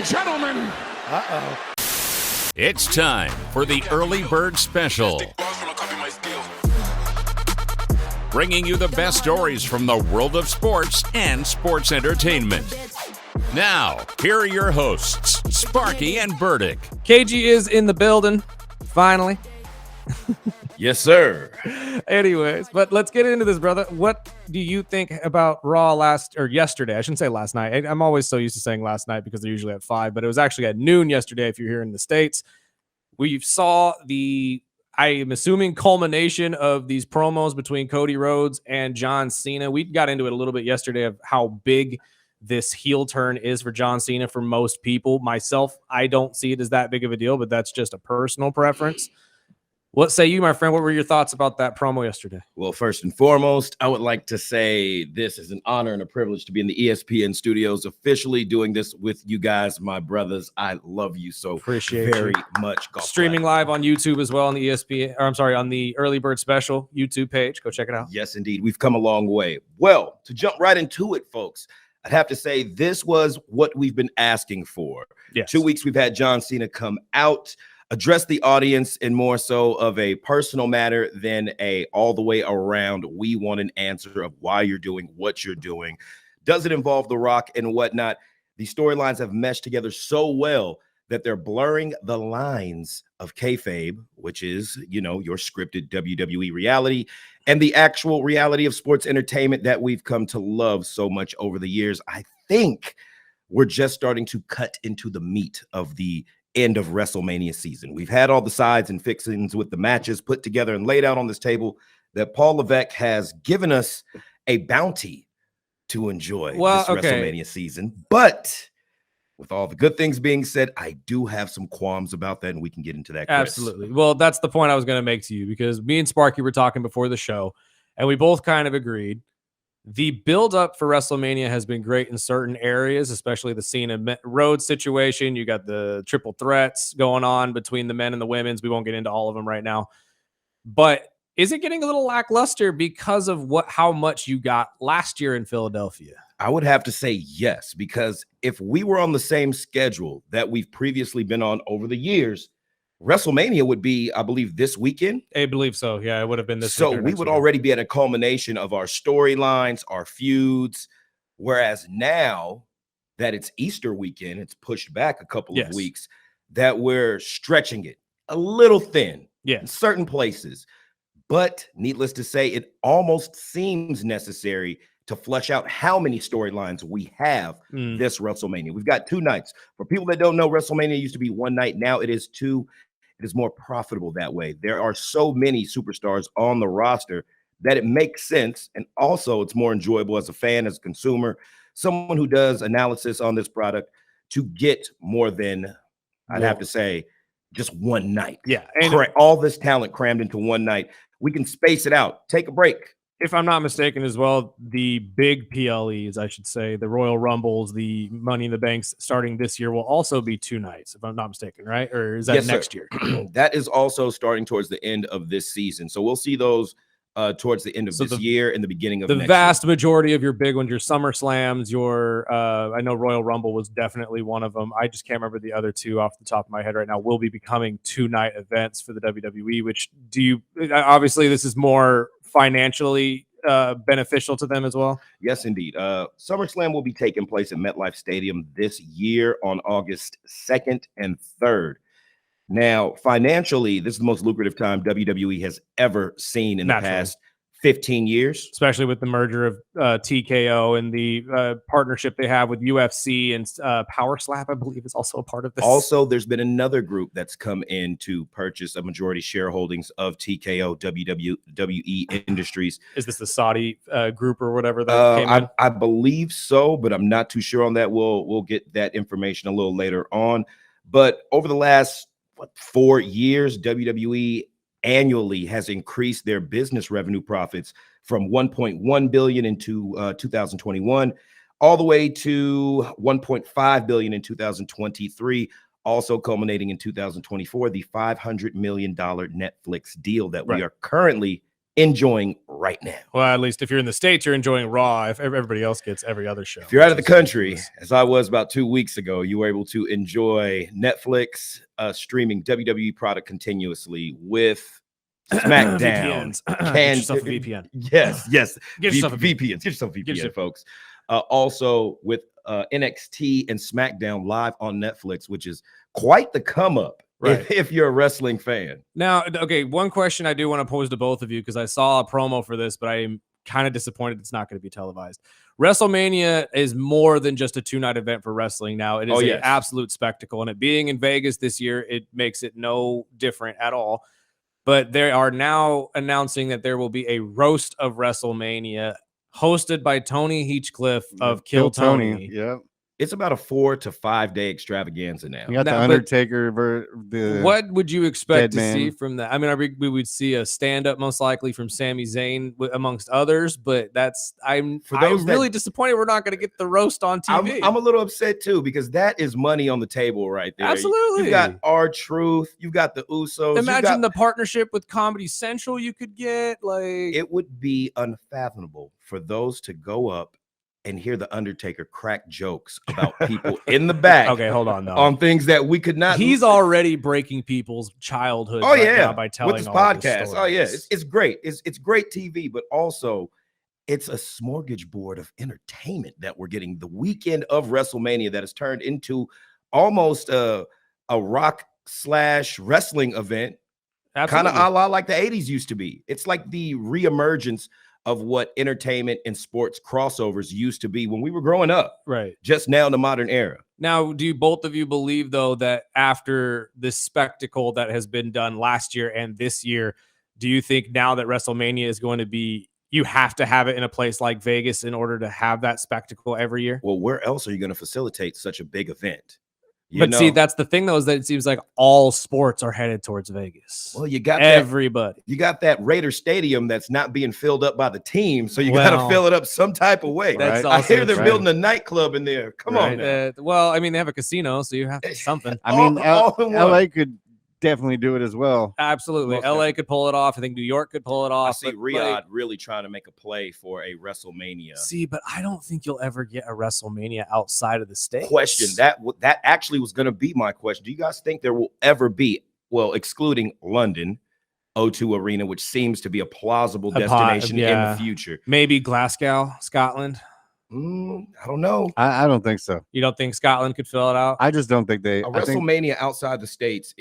gentlemen. Uh-oh. It's time for the Early Bird Special. Bringing you the best stories from the world of sports and sports entertainment. Now, here are your hosts, Sparky and Burdick. KG is in the building, finally. Yes, sir. Anyways, but let's get into this, brother. What do you think about Raw yesterday? I shouldn't say last night. I'm always so used to saying last night because they're usually at 5, but it was actually at noon yesterday if you're here in the States. We saw I am assuming, culmination of these promos between Cody Rhodes and John Cena. We got into it a little bit yesterday of how big this heel turn is for John Cena for most people. Myself, I don't see it as that big of a deal, but that's just a personal preference. What say you, my friend? What were your thoughts about that promo yesterday? Well, first and foremost, I would like to say this is an honor and a privilege to be in the ESPN studios, officially doing this with you guys, my brothers. I love you so very much. Streaming live on YouTube as well on the on the Early Bird Special YouTube page. Go check it out. Yes, indeed. We've come a long way. Well, to jump right into it, folks, I'd have to say this was what we've been asking for. Yes. 2 weeks we've had John Cena come out, address the audience in more so of a personal matter than a all the way around. We want an answer of why you're doing what you're doing. Does it involve The Rock and whatnot? The storylines have meshed together so well that they're blurring the lines of kayfabe, which is, your scripted WWE reality, and the actual reality of sports entertainment that we've come to love so much over the years. I think we're just starting to cut into the meat of the end of WrestleMania season. We've had all the sides and fixings with the matches put together and laid out on this table that Paul Levesque has given us a bounty to enjoy this WrestleMania season. But with all the good things being said, I do have some qualms about that, and we can get into that, Chris. Absolutely. Well, that's the point I was going to make to you, because me and Sparky were talking before the show, and we both kind of agreed. The build-up for WrestleMania has been great in certain areas, especially the Cena Rhodes situation. You got the triple threats going on between the men and the women's. We won't get into all of them right now. But is it getting a little lackluster because of how much you got last year in Philadelphia? I would have to say yes, because if we were on the same schedule that we've previously been on over the years, WrestleMania would be, I believe, this weekend. I believe so. Yeah, it would have been this So weekend. We would already be at a culmination of our storylines, our feuds. Whereas now that it's Easter weekend, it's pushed back a couple of weeks, that we're stretching it a little thin in certain places. But needless to say, it almost seems necessary to flesh out how many storylines we have this WrestleMania. We've got 2 nights. For people that don't know, WrestleMania used to be 1 night. Now it is 2. It is more profitable that way. There are so many superstars on the roster that it makes sense. And also it's more enjoyable as a fan, as a consumer, someone who does analysis on this product, to get more than, I'd have to say, just 1 night. Yeah. And all this talent crammed into 1 night. We can space it out, take a break. If I'm not mistaken as well, the big PLEs, I should say, the Royal Rumbles, the Money in the Banks starting this year will also be 2 nights, if I'm not mistaken, right? Or is that next year? That is also starting towards the end of this season. So we'll see those towards the end of this year and the beginning of next year. The vast majority of your big ones, your SummerSlams, I know Royal Rumble was definitely one of them. I just can't remember the other 2 off the top of my head right now, will be becoming 2-night events for the WWE, which obviously this is more financially beneficial to them as well? Yes, indeed. SummerSlam will be taking place at MetLife Stadium this year on August 2nd and 3rd. Now, financially, this is the most lucrative time WWE has ever seen in the past 15 years. Especially with the merger of TKO and the partnership they have with UFC, and Power Slap, I believe, is also a part of this. Also, there's been another group that's come in to purchase a majority shareholdings of TKO, WWE Industries. Is this the Saudi group or whatever that came in? I believe so, but I'm not too sure on that. We'll get that information a little later on. But over the last 4 years, WWE annually has increased their business revenue profits from 1.1 billion in 2021 all the way to 1.5 billion in 2023, also culminating in 2024, the $500 million Netflix deal that we are currently enjoying right now. Well, at least if you're in the States, you're enjoying Raw. If everybody else gets every other show. If you're out of the country, as I was about 2 weeks ago, you were able to enjoy Netflix streaming WWE product continuously with SmackDown. Get yourself a VPN. Yes. Get yourself a VPNs. Get yourself a VPN, folks. Also with NXT and SmackDown live on Netflix, which is quite the come up. Right. If you're a wrestling fan. Now, okay, one question I do want to pose to both of you, because I saw a promo for this, but I am kind of disappointed it's not going to be televised. WrestleMania is more than just a 2-night event for wrestling now. It is an absolute spectacle, and it being in Vegas this year, it makes it no different at all. But they are now announcing that there will be a roast of WrestleMania hosted by Tony Hinchcliffe of Kill Tony. Yep. It's about a 4 to 5 day extravaganza now. You got the Undertaker. What would you expect to see from that? I mean, we would see a stand-up most likely from Sami Zayn amongst others, but I'm really disappointed we're not going to get the roast on TV. I'm a little upset too, because that is money on the table right there. Absolutely. You've got R-Truth, you've got the Usos. Imagine the partnership with Comedy Central you could get. It would be unfathomable for those to go up and hear the Undertaker crack jokes about people in the back. Okay, hold on. On things that we could not. He's already breaking people's childhood. Now by telling with this all podcast. Oh yeah, it's great. It's great TV, but also it's a smorgasbord of entertainment that we're getting the weekend of WrestleMania that has turned into almost a rock/wrestling event, kind of a la like the 80s used to be. It's like the reemergence of what entertainment and sports crossovers used to be when we were growing up. Right. Just now in the modern era. Now, do both of you believe, though, that after this spectacle that has been done last year and this year, do you think now that WrestleMania is going to be, you have to have it in a place like Vegas in order to have that spectacle every year? Well, where else are you going to facilitate such a big event? See, that's the thing, though, is that it seems like all sports are headed towards Vegas. Well, you got everybody. You got that Raider Stadium that's not being filled up by the team, so you got to fill it up some type of way. Right? I hear they're building a nightclub in there. Come on. Well, I mean, they have a casino, so you have to something. I mean, LA could definitely do it as well. Absolutely. LA could pull it off. I think New York could pull it off. I see Riyadh really trying to make a play for a WrestleMania. See, but I don't think you'll ever get a WrestleMania outside of the States. Question. That actually was going to be my question. Do you guys think there will ever be, well, excluding London, O2 Arena, which seems to be a plausible destination in the future? Maybe Glasgow, Scotland. I don't know. I don't think so. You don't think Scotland could fill it out? I just don't think they. WrestleMania outside the States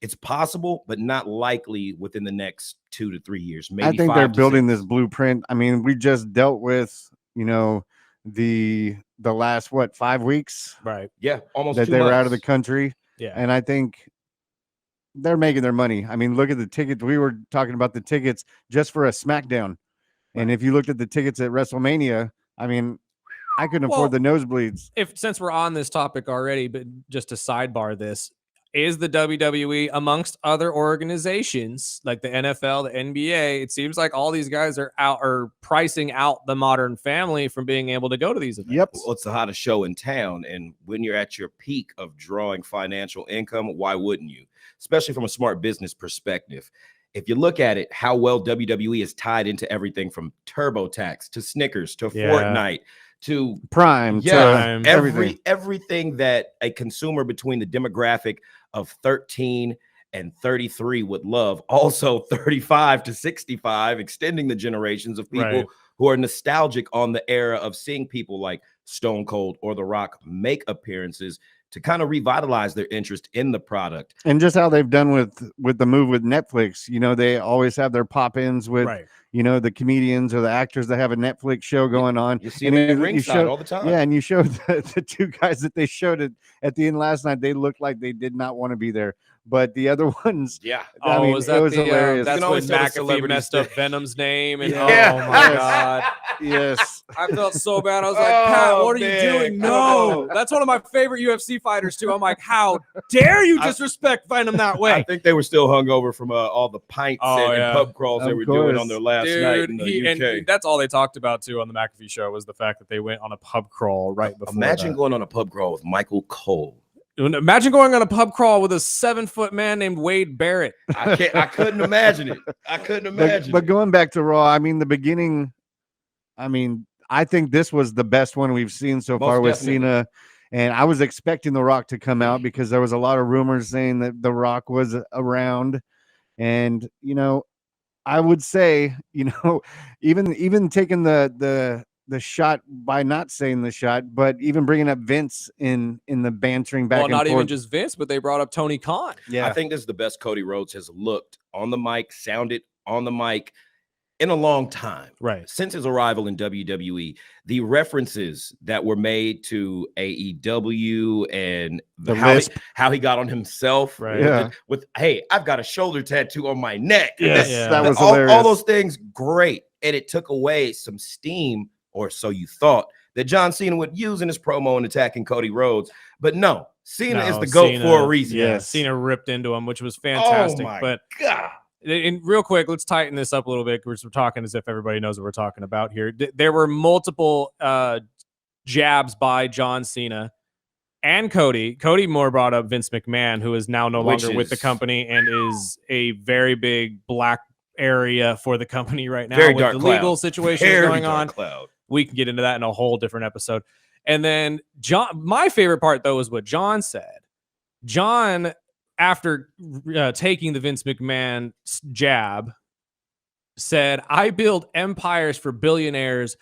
it's possible, but not likely within the next 2 to 3 years. Maybe I think they're building this blueprint. I mean, we just dealt with, the last 5 weeks, right? Yeah, almost that 2 they months. were out of the country. Yeah, and I think they're making their money. I mean, look at the tickets. We were talking about the tickets just for a SmackDown, and if you looked at the tickets at WrestleMania, I mean, I couldn't afford the nosebleeds. Since we're on this topic already, but just to sidebar this. Is the WWE, amongst other organizations like the NFL, the NBA, it seems like all these guys are pricing out the Modern Family from being able to go to these events. Yep. Well, it's the hottest show in town. And when you're at your peak of drawing financial income, why wouldn't you? Especially from a smart business perspective. If you look at it, how well WWE is tied into everything from TurboTax to Snickers to Fortnite to Prime, everything that a consumer between the demographic of 13 and 33 would love. Also 35 to 65, extending the generations of people who are nostalgic on the era of seeing people like Stone Cold or The Rock make appearances to kind of revitalize their interest in the product. And just how they've done with the move with Netflix, they always have their pop-ins with, the comedians or the actors that have a Netflix show going on. You see them at ringside all the time. Yeah, and you showed the two guys that they showed at the end last night, they looked like they did not want to be there. But the other ones, I mean, it was hilarious. That's when McAfee messed up Venom's name. And oh my God. Yes. I felt so bad. I was like, Pat, what are you doing? No. That's one of my favorite UFC fighters, too. I'm like, how dare you disrespect Venom that way? I think they were still hungover from all the pints and pub crawls they were doing on their last night in the UK. And that's all they talked about, too, on the McAfee show was the fact that they went on a pub crawl right before Imagine going on a pub crawl with Michael Cole. Imagine going on a pub crawl with a 7-foot man named Wade Barrett. I couldn't imagine it. I couldn't imagine. But going back to Raw, I mean, the beginning. I mean, I think this was the best one we've seen so far with Cena. And I was expecting The Rock to come out because there was a lot of rumors saying that The Rock was around. And, I would say, even taking the shot by not saying the shot, but even bringing up Vince in the bantering back and forth. Well, not even just Vince, but they brought up Tony Khan. Yeah. I think this is the best Cody Rhodes has looked on the mic, sounded on the mic in a long time. Right. Since his arrival in WWE, the references that were made to AEW and how he got on himself. Right. Yeah. With hey, I've got a shoulder tattoo on my neck. Yes, Yeah. that was all hilarious. those things, great. And it took away some steam, or so you thought, that John Cena would use in his promo and attacking Cody Rhodes. But no, Cena is the GOAT for a reason. Yeah, Cena ripped into him, which was fantastic. Oh my but God. And real quick, let's tighten this up a little bit because we're talking as if everybody knows what we're talking about here. There were multiple jabs by John Cena and Cody. Cody more brought up Vince McMahon, who is now no longer with the company and is a very big black area for the company right now. Very with dark the cloud. legal situation Very going dark on. cloud. We can get into that in a whole different episode. And then my favorite part, though, is what John said. John, after taking the Vince McMahon jab, said, I build empires for billionaires.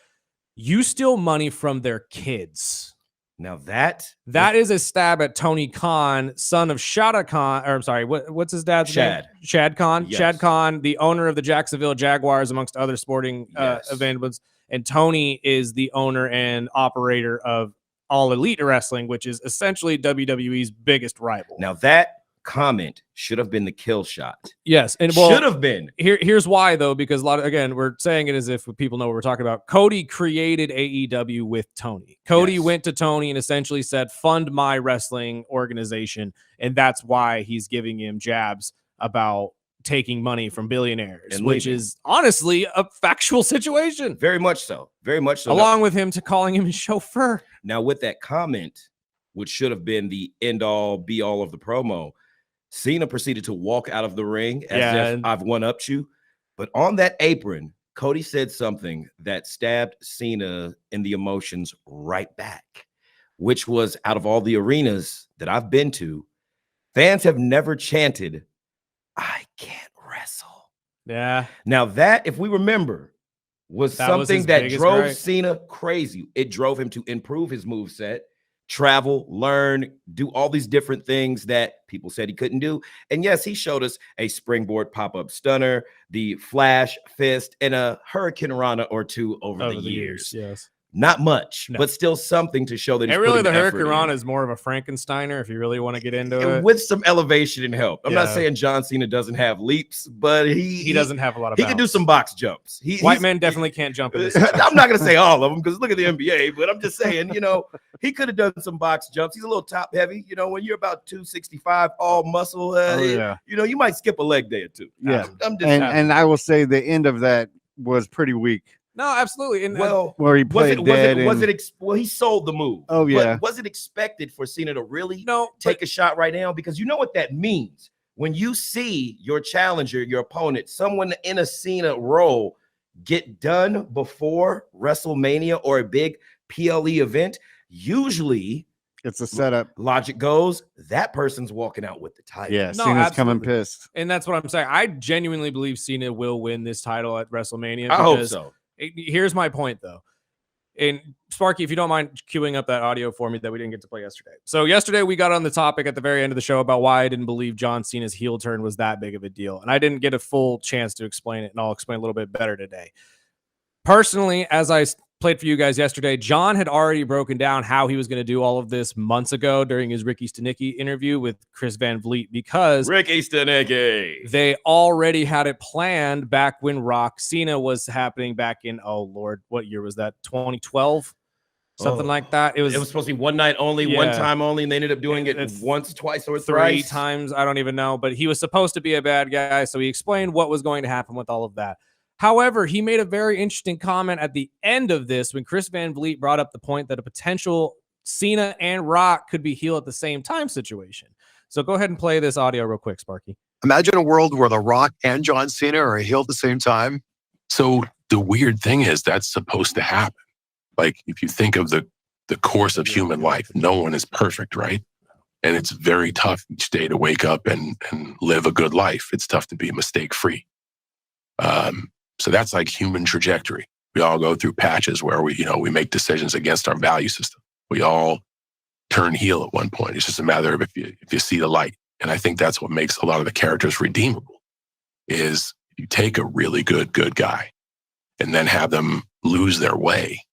You steal money from their kids. Now that is a stab at Tony Khan, son of Shada Khan, or I'm sorry, what's his dad's name? Shad Khan. Yes. Shad Khan, the owner of the Jacksonville Jaguars, amongst other sporting events. And Tony is the owner and operator of All Elite Wrestling, which is essentially WWE's biggest rival. Now that comment should have been the kill shot. Yes, and should have been. Here's why, though, because we're saying it as if people know what we're talking about. Cody created AEW with Tony. Cody went to Tony and essentially said, "Fund my wrestling organization," and that's why he's giving him jabs about taking money from billionaires, and which is honestly a factual situation. Very much so. Very much so. Along with him calling him his chauffeur. Now, with that comment, which should have been the end all be all of the promo, Cena proceeded to walk out of the ring as if I've one-upped you. But on that apron, Cody said something that stabbed Cena in the emotions right back, which was, out of all the arenas that I've been to, fans have never chanted, I can't wrestle. Yeah. Now that, if we remember, was something that drove Cena crazy. It drove him to improve his moveset, travel, learn, do all these different things that people said he couldn't do. And yes, he showed us a springboard pop-up stunner, the flash fist, and a hurricane rana or two over the years. Yes. Not much, but still something to show that he's really the effort hurricane rana is more of a Frankensteiner if you really want to get into it. With some elevation and help. I'm not saying John Cena doesn't have leaps, but he doesn't have a lot of He can do some box jumps. White men definitely can't jump in this. I'm not going to say all of them because look at the NBA, but I'm just saying, he could have done some box jumps. He's a little top heavy. When you're about 265, all muscle, you might skip a leg day or two. Yeah. I'm just and I will say the end of that was pretty weak. No, absolutely. And where he played dead. Well, he sold the move. Oh, yeah. But was it expected for Cena to really take a shot right now? Because you know what that means. When you see your challenger, your opponent, someone in a Cena role get done before WrestleMania or a big PLE event, usually it's a setup. Logic goes, that person's walking out with the title. Yeah, Cena's coming pissed. And that's what I'm saying. I genuinely believe Cena will win this title at WrestleMania. I hope so. Here's my point, though. And Sparky, if you don't mind queuing up that audio for me that we didn't get to play yesterday. So yesterday we got on the topic at the very end of the show about why I didn't believe John Cena's heel turn was that big of a deal. And I didn't get a full chance to explain it, and I'll explain a little bit better today. Personally, as I played for you guys yesterday, John had already broken down how he was going to do all of this months ago during his Ricky Stenicki interview with Chris Van Vliet, because Ricky Stenicki, they already had it planned back when Rock Cena was happening back in, oh Lord, what year was that? 2012? Something like that. It was supposed to be one night only, one time only, and they ended up doing it once, twice, or thrice. 3 times. I don't even know, but he was supposed to be a bad guy, so he explained what was going to happen with all of that. However, he made a very interesting comment at the end of this when Chris Van Vliet brought up the point that a potential Cena and Rock could be heel at the same time situation. So go ahead and play this audio real quick, Sparky. Imagine a world where The Rock and John Cena are a heel at the same time. So the weird thing is that's supposed to happen. Like if you think of the course of human life, no one is perfect, right? And it's very tough each day to wake up and live a good life. It's tough to be mistake-free. So that's like human trajectory. We all go through patches where we make decisions against our value system. We all turn heel at one point. It's just a matter of if you see the light. And I think that's what makes a lot of the characters redeemable, is you take a really good guy and then have them lose their way.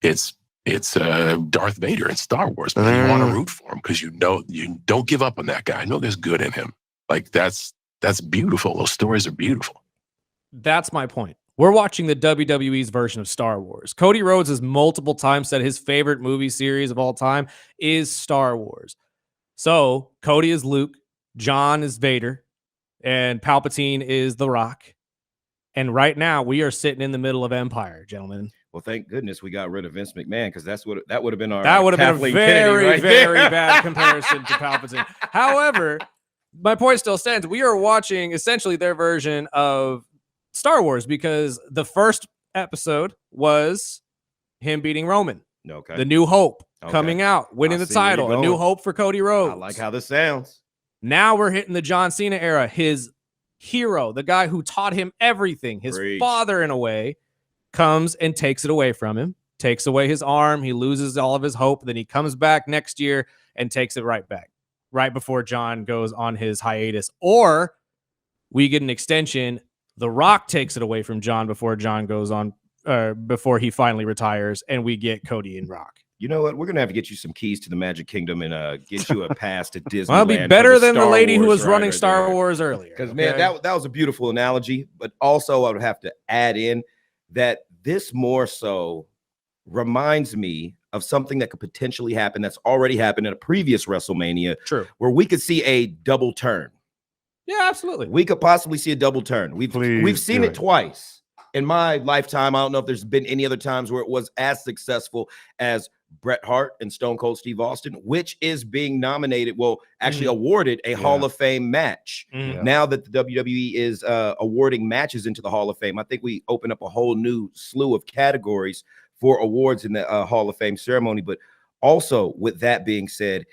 It's Darth Vader in Star Wars, but you want to root for him because you don't give up on that guy. I know there's good in him. Like that's beautiful. Those stories are beautiful. That's my point. We're watching the WWE's version of Star Wars. Cody Rhodes has multiple times said his favorite movie series of all time is Star Wars. So Cody is Luke, John is Vader, and Palpatine is The Rock. And right now we are sitting in the middle of Empire, gentlemen. Well, thank goodness we got rid of Vince McMahon, because that would have been our that would have been a Kathleen very, Kennedy very there. bad comparison to Palpatine. However, my point still stands. We are watching essentially their version of Star Wars, because the first episode was him beating Roman. Okay. The New Hope Okay. coming out, winning I the see where you're title, a new going. hope for Cody Rhodes. I like how this sounds. Now we're hitting the John Cena era. His hero, the guy who taught him everything, his Preach. father in a way, comes and takes it away from him, takes away his arm. He loses all of his hope. Then he comes back next year and takes it right back, right before John goes on his hiatus. Or we get an extension. The Rock takes it away from John before John goes on, before he finally retires, and we get Cody and Rock. You know what? We're gonna have to get you some keys to the Magic Kingdom and get you a pass to Disney. Well, it'll be better than the lady who was running Star Wars earlier. Because man, that was a beautiful analogy. But also, I would have to add in that this more so reminds me of something that could potentially happen that's already happened in a previous WrestleMania. True. Where we could see a double turn. Yeah, absolutely. We could possibly see a double turn. We've seen do it twice in my lifetime. I don't know if there's been any other times where it was as successful as Bret Hart and Stone Cold Steve Austin, which is being nominated, actually awarded a Hall of Fame match. Now that the WWE is awarding matches into the Hall of Fame, I think we open up a whole new slew of categories for awards in the Hall of Fame ceremony. But also, with that being said,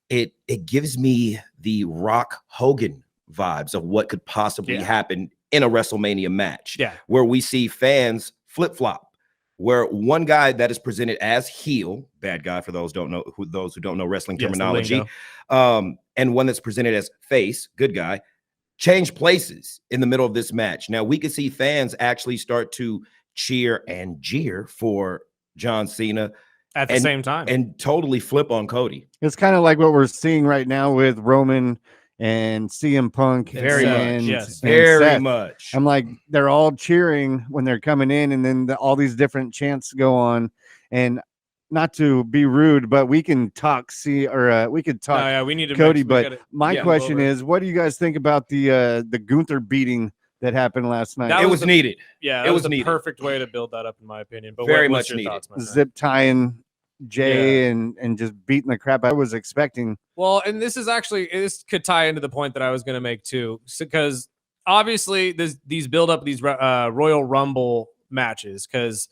it gives me the Rock Hogan vibes of what could possibly happen in a WrestleMania match, where we see fans flip-flop, where one guy that is presented as heel, bad guy for those who don't know wrestling terminology, and one that's presented as face, good guy, change places in the middle of this match. Now we could see fans actually start to cheer and jeer for John Cena at the same time and totally flip on Cody. It's kind of like what we're seeing right now with Roman and CM Punk. Very Seth. much. I'm like, they're all cheering when they're coming in, and then all these different chants go on. And not to be rude, but we can talk we could talk we need to Cody. But my question is, what do you guys think about the Gunther beating that happened last night? It was needed. Yeah, it was the needed. Perfect way to build that up, in my opinion. But Very what's much your needed. thoughts, my friend? Zip tying Jay and just beating the crap I was expecting. Well, and this could tie into the point that I was going to make too, because obviously these build up these Royal Rumble matches, because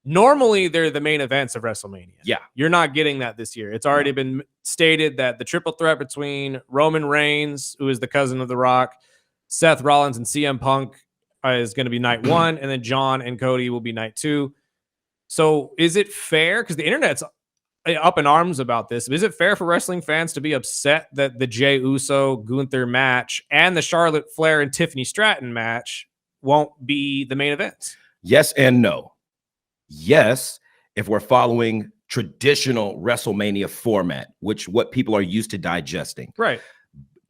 normally they're the main events of WrestleMania. Yeah, you're not getting that this year. It's already been stated that the triple threat between Roman Reigns, who is the cousin of The Rock, Seth Rollins, and CM Punk is going to be night one, and then John and Cody will be night two. So is it fair? Because the internet's up in arms about this. Is it fair for wrestling fans to be upset that the Jey Uso Gunther match and the Charlotte Flair and Tiffany Stratton match won't be the main events? Yes and no. Yes, if we're following traditional WrestleMania format, what people are used to digesting. Right.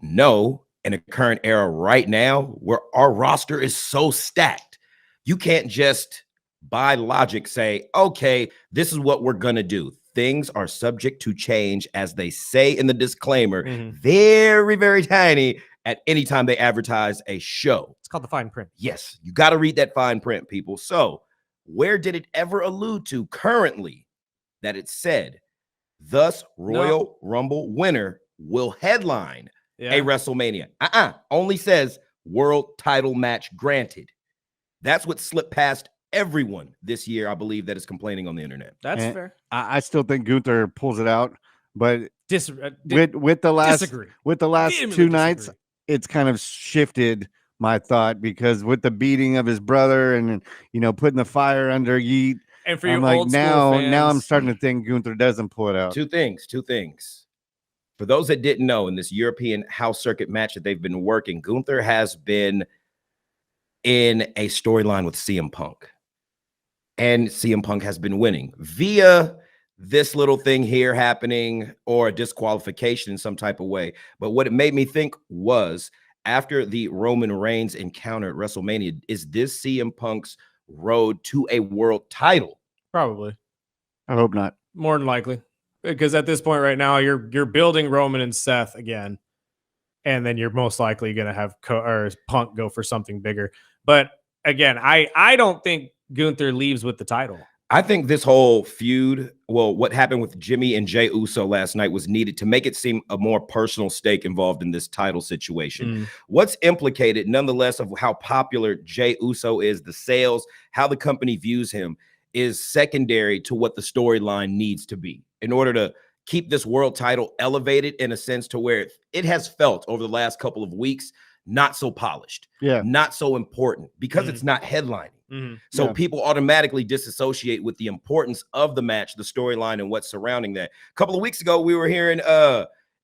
No, in a current era right now, where our roster is so stacked, you can't just by logic say, okay, this is what we're gonna do. Things are subject to change, as they say in the disclaimer, very, very tiny, at any time they advertise a show. It's called the fine print. Yes, you got to read that fine print, people. So where did it ever allude to currently that it said, thus Royal Rumble winner will headline a WrestleMania. Only says world title match granted. That's what slipped past everyone this year, I believe, that is complaining on the internet. That's fair. I still think Gunther pulls it out, but with the last Vehemently two nights, disagree. it's kind of shifted my thought, because with the beating of his brother and putting the fire under Yeet, And for I'm your like, old school now I'm fans, starting to think Gunther doesn't pull it out. Two things. For those that didn't know, in this European house circuit match that they've been working, Gunther has been in a storyline with CM Punk. And CM Punk has been winning via this little thing here happening, or a disqualification in some type of way. But what it made me think was, after the Roman Reigns encounter at WrestleMania, is this CM Punk's road to a world title? probably I hope not. more than likely, because at this point right now, you're building Roman and Seth again, and then you're most likely going to have Punk go for something bigger. But again, I don't think Gunther leaves with the title. I think this whole feud, well, what happened with Jimmy and Jey Uso last night was needed to make it seem a more personal stake involved in this title situation. What's implicated, nonetheless, of how popular Jey Uso is, the sales, how the company views him, is secondary to what the storyline needs to be in order to keep this world title elevated in a sense to where it has felt over the last couple of weeks not so polished, not so important, because it's not headlining. So people automatically disassociate with the importance of the match, the storyline, and what's surrounding that. A couple of weeks ago, we were hearing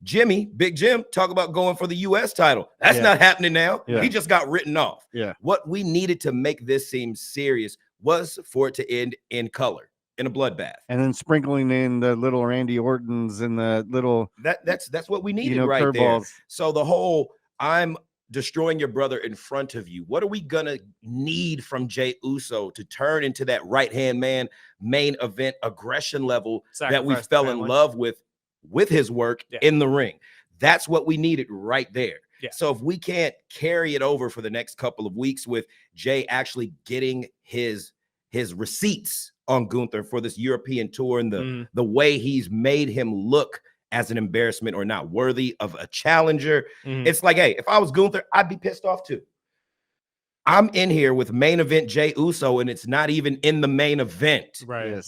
Jimmy, Big Jim, talk about going for the U.S. title. That's not happening now. He just got written off. What we needed to make this seem serious was for it to end in color, in a bloodbath. And then sprinkling in the little Randy Ortons and the little that's what we needed right there. So the whole I'm destroying your brother in front of you. What are we gonna need from Jey Uso to turn into that right-hand man, main event aggression level that we fell in love with his work in the ring? That's what we needed right there. So if we can't carry it over for the next couple of weeks with Jey actually getting his receipts on Gunther for this European tour and the way he's made him look as an embarrassment or not worthy of a challenger. It's like, hey, if I was Gunther, I'd be pissed off too. I'm in here with main event Jey Uso, and it's not even in the main event.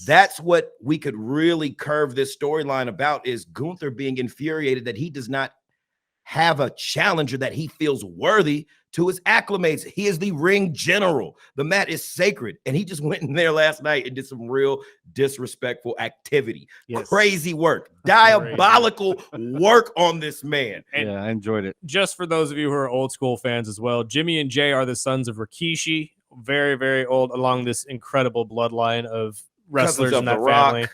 That's what we could really curve this storyline about, is Gunther being infuriated that he does not have a challenger that he feels worthy to his acclimates. He is the ring general. The mat is sacred. And he just went in there last night and did some real disrespectful activity. Crazy work. Diabolical work on this man. And I enjoyed it. Just for those of you who are old school fans as well, Jimmy and Jey are the sons of Rikishi, very, very old, along this incredible bloodline of wrestlers in that family.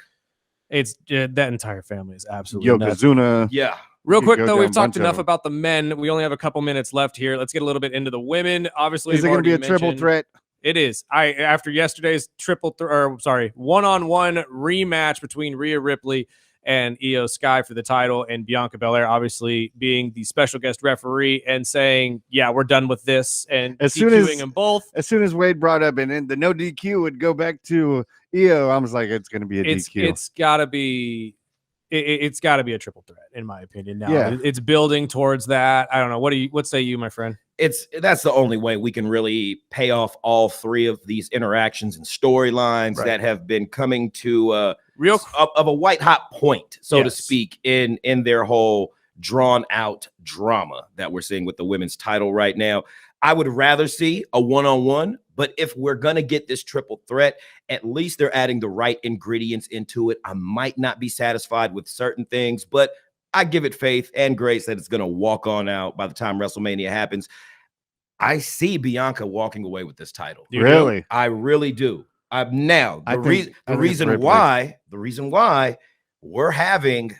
It's that entire family is absolutely Yokozuna. Real quick, though, we've talked enough about the men. We only have a couple minutes left here. Let's get a little bit into the women. Obviously, is it going to be a triple threat? It is. After yesterday's one-on-one rematch between Rhea Ripley and Io Sky for the title, and Bianca Belair obviously being the special guest referee and saying, "Yeah, we're done with this," and DQing them both. As soon as Wade brought up and the no DQ would go back to Io, I was like, "It's going to be a DQ." It's got to be. It's got to be a triple threat, in my opinion. Now it's building towards that. I don't know. What say you, my friend? That's the only way we can really pay off all three of these interactions and storylines that have been coming to of a white hot point, so to speak, in their whole drawn out drama that we're seeing with the women's title right now. I would rather see a one-on-one, but if we're going to get this triple threat, at least they're adding the right ingredients into it. I might not be satisfied with certain things, but I give it faith and grace that it's going to walk on out by the time WrestleMania happens. I see Bianca walking away with this title. Really? I really do. The reason why we're having,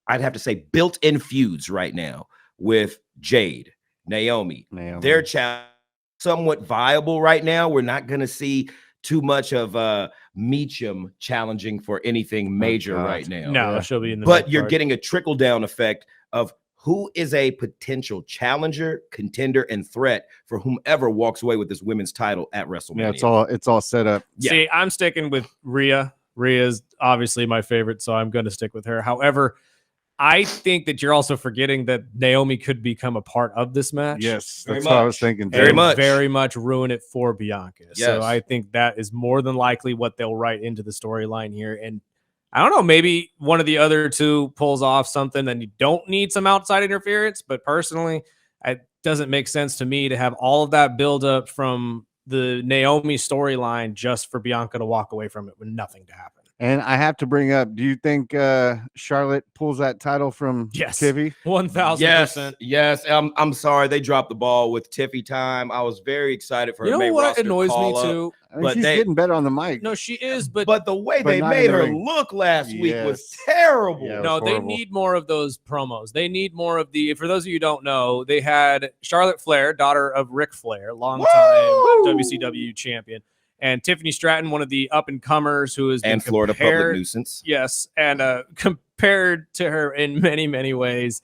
I'd have to say, built-in feuds right now with Jade, Naomi. Their challenge somewhat viable right now. We're not going to see too much of Meacham challenging for anything major right now. No, she'll be in the but you're getting a trickle-down effect of who is a potential challenger, contender, and threat for whomever walks away with this women's title at WrestleMania. Yeah, it's all set up. See, I'm sticking with Rhea Rhea's obviously my favorite, so I'm going to stick with her. However, I think that you're also forgetting that Naomi could become a part of this match. Yes, Very that's what I was much. thinking. Very too. much. Very much ruin it for Bianca. So Yes. I think that is more than likely what they'll write into the storyline here. And I don't know, maybe one of the other two pulls off something and you don't need some outside interference. But personally, it doesn't make sense to me to have all of that build up from the Naomi storyline just for Bianca to walk away from it with nothing to happen. And I have to bring up, do you think Charlotte pulls that title from Yes. Tiffy? 1000%. Yes. I'm sorry they dropped the ball with Tiffy time. I was very excited for her. You know main what roster annoys me call up. too? I mean, But she's they- getting better on the mic. No, she is, but But the way But they not in made the her ring. look last week was Yes. terrible. Yeah. no, was they horrible. need more of those promos. They need more of the. For those of you who don't know, they had Charlotte Flair, daughter of Ric Flair, longtime WCW champion, and Tiffany Stratton, one of the up and comers who has been And Florida public compared- nuisance. Yes, and compared to her in many, many ways.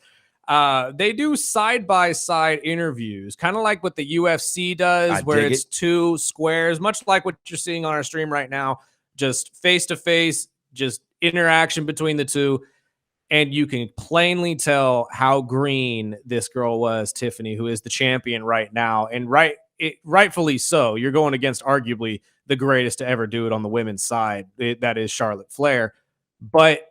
They do side-by-side interviews, kind of like what the UFC does, I where dig it's two squares, much like what you're seeing on our stream right now, just face-to-face, just interaction between the two. And you can plainly tell how green this girl was, Tiffany, who is the champion right now. And rightfully so. You're going against arguably the greatest to ever do it on the women's side. That is Charlotte Flair. But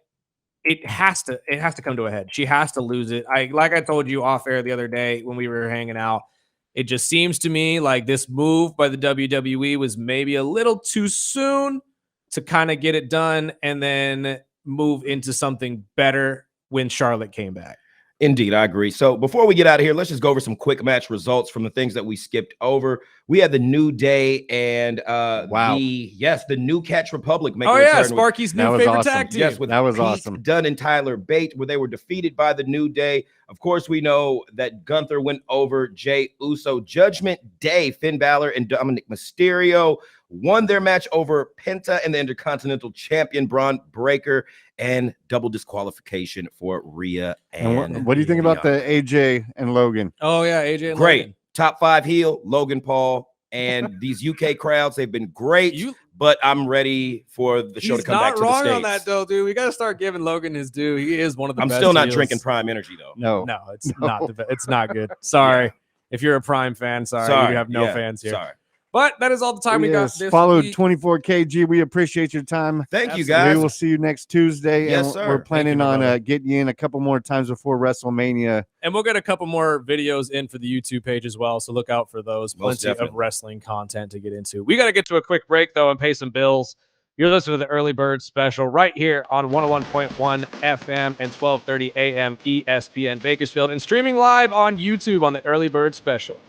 it has to come to a head. She has to lose it. Like I told you off air the other day when we were hanging out, it just seems to me like this move by the WWE was maybe a little too soon to kind of get it done and then move into something better when Charlotte came back. Indeed, I agree. So before we get out of here, let's just go over some quick match results from the things that we skipped over. We had the New Day and Wow. the New Catch Republic. Oh yeah, Sparky's That new was favorite awesome. tag team. Yes, with That was Pete awesome. Dunne and Tyler Bate, where they were defeated by the New Day. Of course, we know that Gunther went over Jey Uso. Judgment Day, Finn Balor and Dominic Mysterio won their match over Penta and the Intercontinental Champion Braun Breaker, and double disqualification for Rhea and what do you think about the AJ and Logan? Oh yeah, AJ and great Logan. top 5 heel Logan Paul and these UK crowds? They've been great, but I'm ready for the show to come back to the He's not States. wrong on that though, dude. We got to start giving Logan his due. He is one of the I'm best still not heels. drinking Prime Energy though. No. No, it's not. It's not good. Sorry. If you're a Prime fan, sorry. You have no fans here. Sorry. But that is all the time we got Yes, this follow week. 24KG. We appreciate your time. Thank you Absolutely. guys. We will see you next Tuesday. Yes, and sir. We're Thank planning you, my on brother. getting you in a couple more times before WrestleMania. And we'll get a couple more videos in for the YouTube page as well. So look out for those. Most Plenty of definitely. wrestling content to get into. We got to get to a quick break, though, and pay some bills. You're listening to the Early Bird Special right here on 101.1 FM and 1230 AM ESPN Bakersfield and streaming live on YouTube on the Early Bird Special.